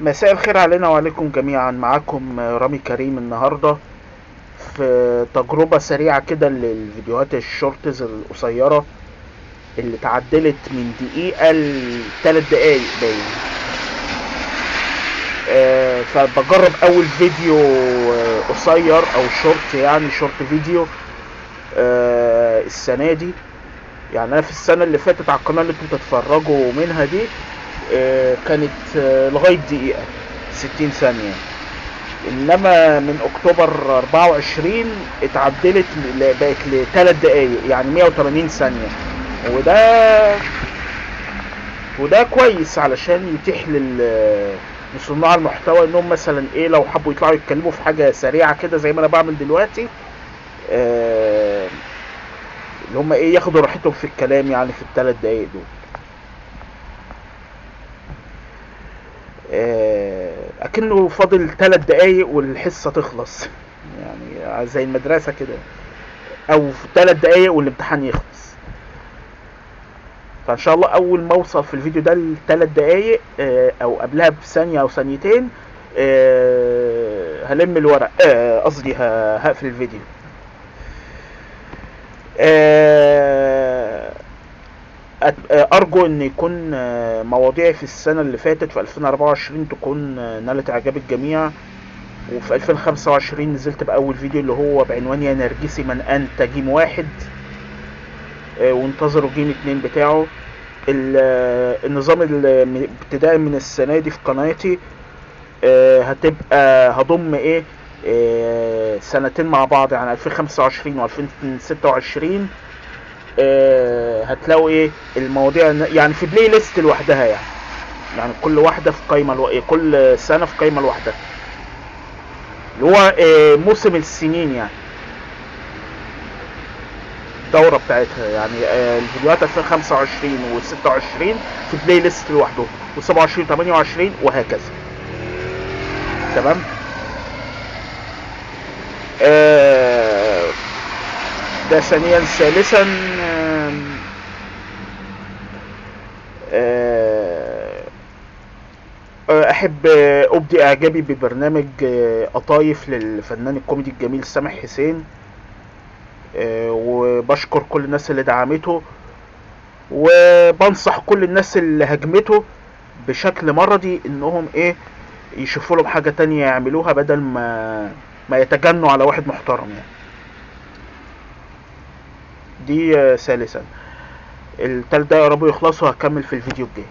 مساء الخير علينا وعليكم جميعا. معاكم رامي كريم النهاردة في تجربة سريعة كده للفيديوهات الشورتز القصيرة اللي تعدلت من دقيقة ل3 دقايق باين. فبجرب اول فيديو قصير او شورت، يعني شورت فيديو السنة دي. يعني انا في السنة اللي فاتت على القناة اللي انتم بتتفرجوا منها دي كانت لغاية دقيقة 60 ثانية، انما من اكتوبر 24 اتعدلت بقت ل3 دقايق، يعني 180 ثانية. وده كويس علشان يتيح لصناع المحتوى انهم مثلا ايه، لو حبوا يطلعوا يتكلموا في حاجة سريعة كده زي ما انا بعمل دلوقتي، اللي هم ايه، ياخدوا راحتهم في الكلام يعني في ال3 دقايق دول. اكنه فاضل 3 دقايق والحصة تخلص، يعني زي المدرسة كده، او في 3 دقايق والامتحان يخلص. فان شاء الله اول ما اوصل في الفيديو ده ل3 دقايق او قبلها بثانية او ثانيتين هلم الورق، قصدي هقفل الفيديو. ارجو ان يكون مواضيعي في السنة اللي فاتت في 2024 تكون نالت اعجاب الجميع. وفي 2025 نزلت باول فيديو اللي هو بعنوان يا نرجسي من انت جيم 1، وانتظروا جيم 2 بتاعه. النظام ابتداء من السنة دي في قناتي هتبقى هضم ايه، سنتين مع بعض، يعني 2025 و 2026. هتلاقوا ايه المواضيع يعني في بلاي ليست لوحدها، يعني كل واحدة في قائمة كل سنة في قائمة لوحدها، اللي هو موسم السنين، يعني الدورة بتاعتها. يعني الفيديوهات 2025 و26 في بلاي ليست لوحده، و27 و28 وهكذا. تمام. ده ثانيا. ثالثا احب ابدي اعجابي ببرنامج قطايف للفنان الكوميدي الجميل سامح حسين، وبشكر كل الناس اللي دعمته، وبنصح كل الناس اللي هجمته بشكل مرضي انهم ايه، يشوفوا لهم حاجة تانية يعملوها بدل ما يتجنوا على واحد محترم يعني. دي ثالثا. ال3 دقايق قربوا يخلصوا، هكمل في الفيديو الجاي.